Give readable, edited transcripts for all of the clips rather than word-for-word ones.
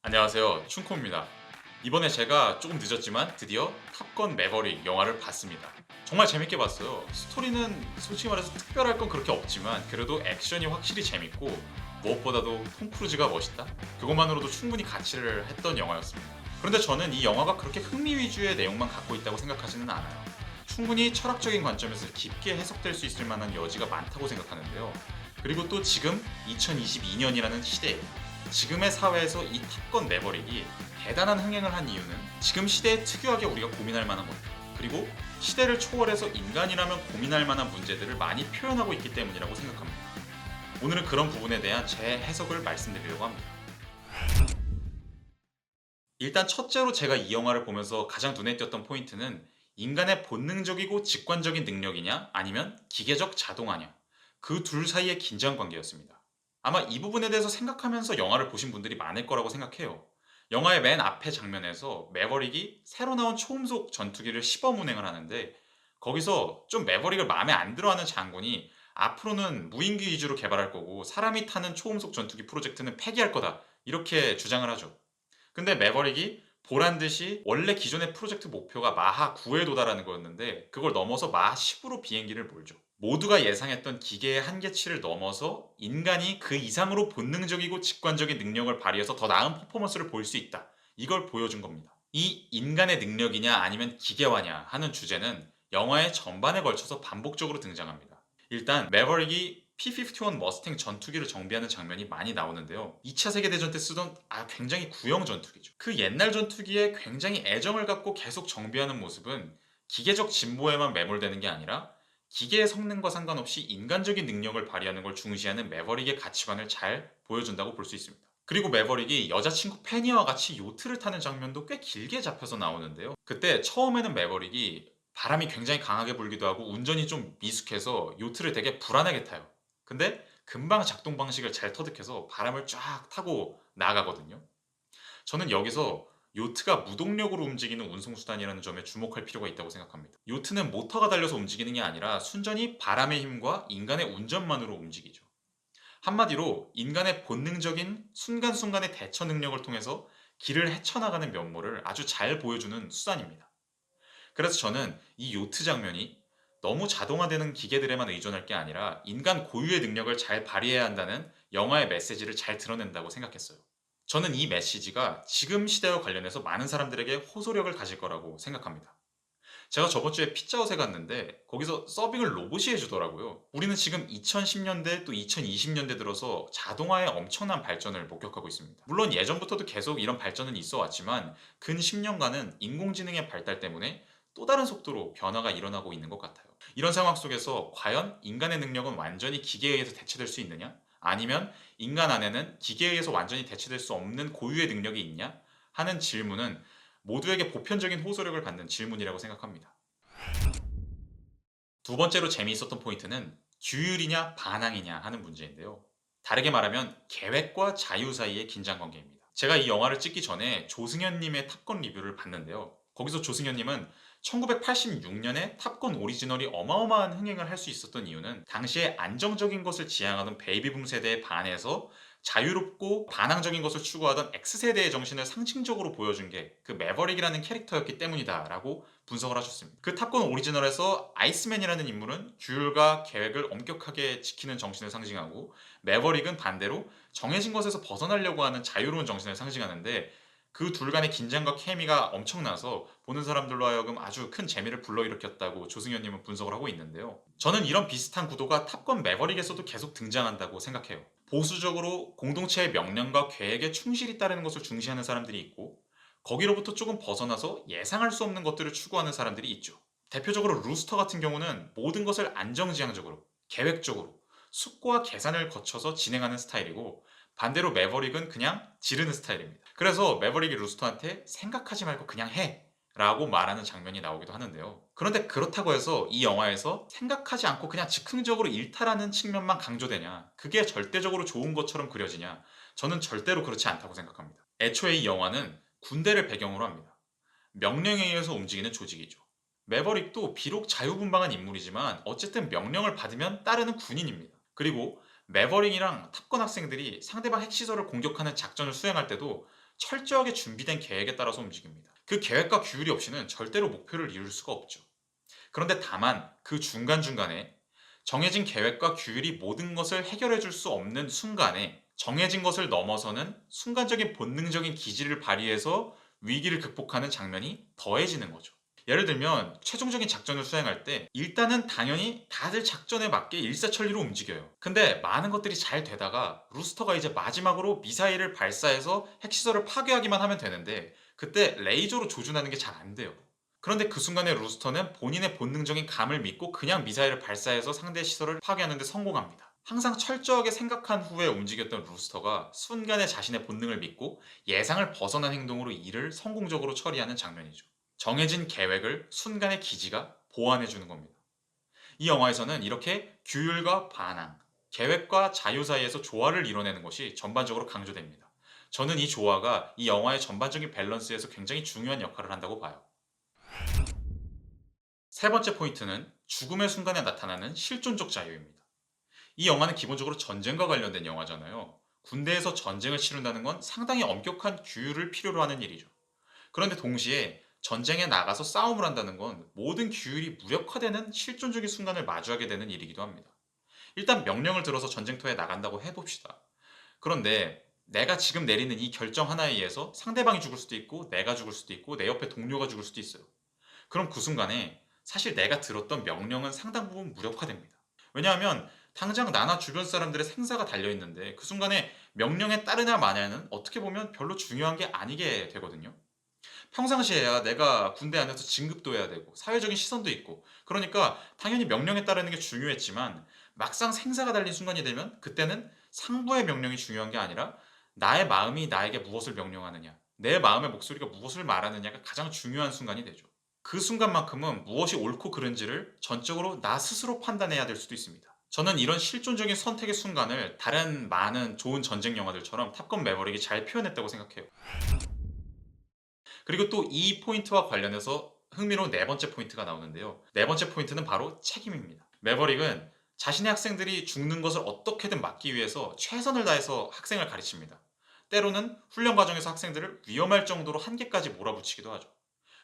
안녕하세요. 춘코입니다. 이번에 제가 조금 늦었지만 드디어 탑건 매버릭 영화를 봤습니다. 정말 재밌게 봤어요. 스토리는 솔직히 말해서 특별할 건 그렇게 없지만 그래도 액션이 확실히 재밌고 무엇보다도 톰 크루즈가 멋있다? 그것만으로도 충분히 가치를 했던 영화였습니다. 그런데 저는 이 영화가 그렇게 흥미 위주의 내용만 갖고 있다고 생각하지는 않아요. 충분히 철학적인 관점에서 깊게 해석될 수 있을 만한 여지가 많다고 생각하는데요. 그리고 또 지금 2022년이라는 시대에 지금의 사회에서 이 탑건 매버릭이 대단한 흥행을 한 이유는 지금 시대에 특유하게 우리가 고민할 만한 것들, 그리고 시대를 초월해서 인간이라면 고민할 만한 문제들을 많이 표현하고 있기 때문이라고 생각합니다. 오늘은 그런 부분에 대한 제 해석을 말씀드리려고 합니다. 일단 첫째로 제가 이 영화를 보면서 가장 눈에 띄었던 포인트는 인간의 본능적이고 직관적인 능력이냐 아니면 기계적 자동화냐, 그 둘 사이의 긴장 관계였습니다. 아마 이 부분에 대해서 생각하면서 영화를 보신 분들이 많을 거라고 생각해요. 영화의 맨 앞에 장면에서 매버릭이 새로 나온 초음속 전투기를 시범 운행을 하는데, 거기서 좀 매버릭을 마음에 안 들어하는 장군이 앞으로는 무인기 위주로 개발할 거고 사람이 타는 초음속 전투기 프로젝트는 폐기할 거다, 이렇게 주장을 하죠. 근데 매버릭이 보란 듯이 원래 기존의 프로젝트 목표가 마하 9에 도달하는 거였는데 그걸 넘어서 마하 10으로 비행기를 몰죠. 모두가 예상했던 기계의 한계치를 넘어서 인간이 그 이상으로 본능적이고 직관적인 능력을 발휘해서 더 나은 퍼포먼스를 보일 수 있다, 이걸 보여준 겁니다. 이 인간의 능력이냐 아니면 기계화냐 하는 주제는 영화의 전반에 걸쳐서 반복적으로 등장합니다. 일단 매버릭이 P-51 머스탱 전투기를 정비하는 장면이 많이 나오는데요. 2차 세계대전 때 쓰던 굉장히 구형 전투기죠. 그 옛날 전투기에 굉장히 애정을 갖고 계속 정비하는 모습은 기계적 진보에만 매몰되는 게 아니라 기계의 성능과 상관없이 인간적인 능력을 발휘하는 걸 중시하는 매버릭의 가치관을 잘 보여준다고 볼 수 있습니다. 그리고 매버릭이 여자친구 페니와 같이 요트를 타는 장면도 꽤 길게 잡혀서 나오는데요. 그때 처음에는 매버릭이 바람이 굉장히 강하게 불기도 하고 운전이 좀 미숙해서 요트를 되게 불안하게 타요. 근데 금방 작동 방식을 잘 터득해서 바람을 쫙 타고 나가거든요. 저는 여기서 요트가 무동력으로 움직이는 운송수단이라는 점에 주목할 필요가 있다고 생각합니다. 요트는 모터가 달려서 움직이는 게 아니라 순전히 바람의 힘과 인간의 운전만으로 움직이죠. 한마디로 인간의 본능적인 순간순간의 대처 능력을 통해서 길을 헤쳐나가는 면모를 아주 잘 보여주는 수단입니다. 그래서 저는 이 요트 장면이 너무 자동화되는 기계들에만 의존할 게 아니라 인간 고유의 능력을 잘 발휘해야 한다는 영화의 메시지를 잘 드러낸다고 생각했어요. 저는 이 메시지가 지금 시대와 관련해서 많은 사람들에게 호소력을 가질 거라고 생각합니다. 제가 저번 주에 피자헛에 갔는데 거기서 서빙을 로봇이 해주더라고요. 우리는 지금 2010년대 또 2020년대 들어서 자동화의 엄청난 발전을 목격하고 있습니다. 물론 예전부터도 계속 이런 발전은 있어 왔지만 근 10년간은 인공지능의 발달 때문에 또 다른 속도로 변화가 일어나고 있는 것 같아요. 이런 상황 속에서 과연 인간의 능력은 완전히 기계에 의해서 대체될 수 있느냐? 아니면 인간 안에는 기계에 의해서 완전히 대체될 수 없는 고유의 능력이 있냐? 하는 질문은 모두에게 보편적인 호소력을 받는 질문이라고 생각합니다. 두 번째로 재미있었던 포인트는 규율이냐 반항이냐 하는 문제인데요. 다르게 말하면 계획과 자유 사이의 긴장 관계입니다. 제가 이 영화를 찍기 전에 조승현님의 탑건 리뷰를 봤는데요. 거기서 조승현님은 1986년에 탑건 오리지널이 어마어마한 흥행을 할 수 있었던 이유는 당시에 안정적인 것을 지향하던 베이비붐 세대에 반해서 자유롭고 반항적인 것을 추구하던 X세대의 정신을 상징적으로 보여준 게 그 매버릭이라는 캐릭터였기 때문이다라고 분석을 하셨습니다. 그 탑건 오리지널에서 아이스맨이라는 인물은 규율과 계획을 엄격하게 지키는 정신을 상징하고, 매버릭은 반대로 정해진 것에서 벗어나려고 하는 자유로운 정신을 상징하는데, 그 둘 간의 긴장과 케미가 엄청나서 보는 사람들로 하여금 아주 큰 재미를 불러일으켰다고 조승현님은 분석을 하고 있는데요. 저는 이런 비슷한 구도가 탑건 매버릭에서도 계속 등장한다고 생각해요. 보수적으로 공동체의 명령과 계획에 충실히 따르는 것을 중시하는 사람들이 있고, 거기로부터 조금 벗어나서 예상할 수 없는 것들을 추구하는 사람들이 있죠. 대표적으로 루스터 같은 경우는 모든 것을 안정지향적으로, 계획적으로, 숙고와 계산을 거쳐서 진행하는 스타일이고, 반대로 매버릭은 그냥 지르는 스타일입니다. 그래서 매버릭이 루스터한테 생각하지 말고 그냥 해! 라고 말하는 장면이 나오기도 하는데요. 그런데 그렇다고 해서 이 영화에서 생각하지 않고 그냥 즉흥적으로 일탈하는 측면만 강조되냐, 그게 절대적으로 좋은 것처럼 그려지냐, 저는 절대로 그렇지 않다고 생각합니다. 애초에 이 영화는 군대를 배경으로 합니다. 명령에 의해서 움직이는 조직이죠. 매버릭도 비록 자유분방한 인물이지만 어쨌든 명령을 받으면 따르는 군인입니다. 그리고 매버릭이랑 탑건 학생들이 상대방 핵시설을 공격하는 작전을 수행할 때도 철저하게 준비된 계획에 따라서 움직입니다. 그 계획과 규율이 없이는 절대로 목표를 이룰 수가 없죠. 그런데 다만 그 중간중간에 정해진 계획과 규율이 모든 것을 해결해 줄 수 없는 순간에 정해진 것을 넘어서는 순간적인 본능적인 기지를 발휘해서 위기를 극복하는 장면이 더해지는 거죠. 예를 들면 최종적인 작전을 수행할 때 일단은 당연히 다들 작전에 맞게 일사천리로 움직여요. 근데 많은 것들이 잘 되다가 루스터가 이제 마지막으로 미사일을 발사해서 핵시설을 파괴하기만 하면 되는데 그때 레이저로 조준하는 게 잘 안 돼요. 그런데 그 순간에 루스터는 본인의 본능적인 감을 믿고 그냥 미사일을 발사해서 상대 시설을 파괴하는 데 성공합니다. 항상 철저하게 생각한 후에 움직였던 루스터가 순간에 자신의 본능을 믿고 예상을 벗어난 행동으로 이를 성공적으로 처리하는 장면이죠. 정해진 계획을 순간의 기지가 보완해 주는 겁니다. 이 영화에서는 이렇게 규율과 반항, 계획과 자유 사이에서 조화를 이뤄내는 것이 전반적으로 강조됩니다. 저는 이 조화가 이 영화의 전반적인 밸런스에서 굉장히 중요한 역할을 한다고 봐요. 세 번째 포인트는 죽음의 순간에 나타나는 실존적 자유입니다. 이 영화는 기본적으로 전쟁과 관련된 영화잖아요. 군대에서 전쟁을 치른다는 건 상당히 엄격한 규율을 필요로 하는 일이죠. 그런데 동시에 전쟁에 나가서 싸움을 한다는 건 모든 규율이 무력화되는 실존적인 순간을 마주하게 되는 일이기도 합니다. 일단 명령을 들어서 전쟁터에 나간다고 해봅시다. 그런데 내가 지금 내리는 이 결정 하나에 의해서 상대방이 죽을 수도 있고 내가 죽을 수도 있고 내 옆에 동료가 죽을 수도 있어요. 그럼 그 순간에 사실 내가 들었던 명령은 상당 부분 무력화됩니다. 왜냐하면 당장 나나 주변 사람들의 생사가 달려있는데 그 순간에 명령에 따르냐 마냐는 어떻게 보면 별로 중요한 게 아니게 되거든요. 평상시에야 내가 군대 안에서 진급도 해야 되고 사회적인 시선도 있고 그러니까 당연히 명령에 따르는 게 중요했지만 막상 생사가 달린 순간이 되면 그때는 상부의 명령이 중요한 게 아니라 나의 마음이 나에게 무엇을 명령하느냐, 내 마음의 목소리가 무엇을 말하느냐가 가장 중요한 순간이 되죠. 그 순간만큼은 무엇이 옳고 그른지를 전적으로 나 스스로 판단해야 될 수도 있습니다. 저는 이런 실존적인 선택의 순간을 다른 많은 좋은 전쟁 영화들처럼 탑건 매버릭이 잘 표현했다고 생각해요. 그리고 또 이 포인트와 관련해서 흥미로운 네 번째 포인트가 나오는데요. 네 번째 포인트는 바로 책임입니다. 매버릭은 자신의 학생들이 죽는 것을 어떻게든 막기 위해서 최선을 다해서 학생을 가르칩니다. 때로는 훈련 과정에서 학생들을 위험할 정도로 한계까지 몰아붙이기도 하죠.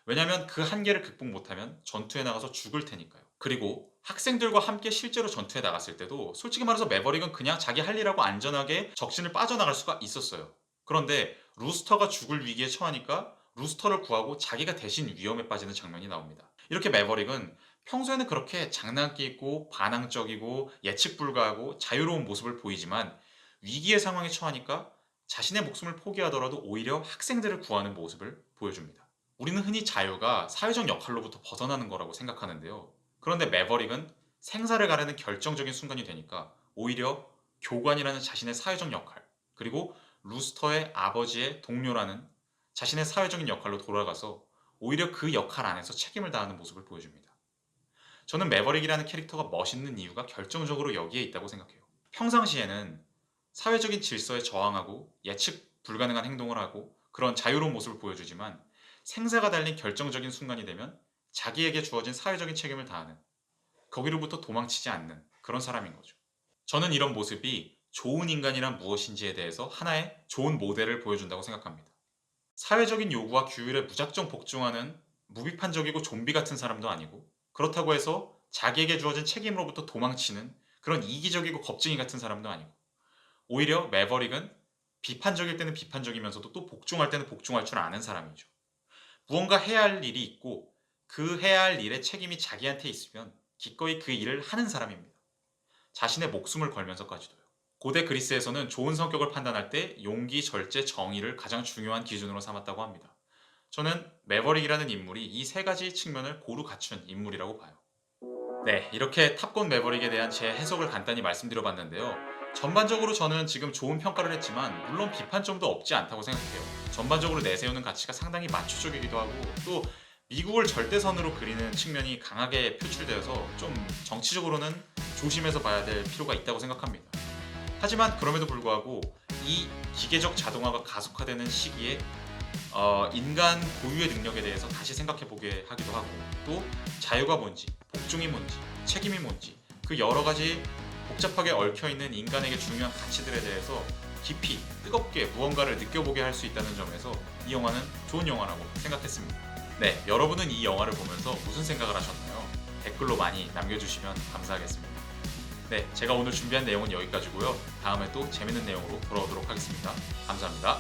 왜냐하면 그 한계를 극복 못하면 전투에 나가서 죽을 테니까요. 그리고 학생들과 함께 실제로 전투에 나갔을 때도 솔직히 말해서 매버릭은 그냥 자기 할 일하고 안전하게 적진을 빠져나갈 수가 있었어요. 그런데 루스터가 죽을 위기에 처하니까 루스터를 구하고 자기가 대신 위험에 빠지는 장면이 나옵니다. 이렇게 매버릭은 평소에는 그렇게 장난기 있고 반항적이고 예측 불가하고 자유로운 모습을 보이지만 위기의 상황에 처하니까 자신의 목숨을 포기하더라도 오히려 학생들을 구하는 모습을 보여줍니다. 우리는 흔히 자유가 사회적 역할로부터 벗어나는 거라고 생각하는데요. 그런데 매버릭은 생사를 가르는 결정적인 순간이 되니까 오히려 교관이라는 자신의 사회적 역할, 그리고 루스터의 아버지의 동료라는 자신의 사회적인 역할로 돌아가서 오히려 그 역할 안에서 책임을 다하는 모습을 보여줍니다. 저는 매버릭이라는 캐릭터가 멋있는 이유가 결정적으로 여기에 있다고 생각해요. 평상시에는 사회적인 질서에 저항하고 예측 불가능한 행동을 하고 그런 자유로운 모습을 보여주지만 생사가 달린 결정적인 순간이 되면 자기에게 주어진 사회적인 책임을 다하는, 거기로부터 도망치지 않는 그런 사람인 거죠. 저는 이런 모습이 좋은 인간이란 무엇인지에 대해서 하나의 좋은 모델을 보여준다고 생각합니다. 사회적인 요구와 규율에 무작정 복종하는 무비판적이고 좀비 같은 사람도 아니고 그렇다고 해서 자기에게 주어진 책임으로부터 도망치는 그런 이기적이고 겁쟁이 같은 사람도 아니고 오히려 매버릭은 비판적일 때는 비판적이면서도 또 복종할 때는 복종할 줄 아는 사람이죠. 무언가 해야 할 일이 있고 그 해야 할 일의 책임이 자기한테 있으면 기꺼이 그 일을 하는 사람입니다. 자신의 목숨을 걸면서까지도요. 고대 그리스에서는 좋은 성격을 판단할 때 용기, 절제, 정의를 가장 중요한 기준으로 삼았다고 합니다. 저는 매버릭이라는 인물이 이 세 가지 측면을 고루 갖춘 인물이라고 봐요. 네, 이렇게 탑건 매버릭에 대한 제 해석을 간단히 말씀드려봤는데요. 전반적으로 저는 지금 좋은 평가를 했지만 물론 비판점도 없지 않다고 생각해요. 전반적으로 내세우는 가치가 상당히 마초적이기도 하고 또 미국을 절대선으로 그리는 측면이 강하게 표출되어서 좀 정치적으로는 조심해서 봐야 될 필요가 있다고 생각합니다. 하지만 그럼에도 불구하고 이 기계적 자동화가 가속화되는 시기에 인간 고유의 능력에 대해서 다시 생각해보게 하기도 하고 또 자유가 뭔지, 복종이 뭔지, 책임이 뭔지 그 여러 가지 복잡하게 얽혀있는 인간에게 중요한 가치들에 대해서 깊이 뜨겁게 무언가를 느껴보게 할 수 있다는 점에서 이 영화는 좋은 영화라고 생각했습니다. 네, 여러분은 이 영화를 보면서 무슨 생각을 하셨나요? 댓글로 많이 남겨주시면 감사하겠습니다. 네, 제가 오늘 준비한 내용은 여기까지고요. 다음에 또 재밌는 내용으로 돌아오도록 하겠습니다. 감사합니다.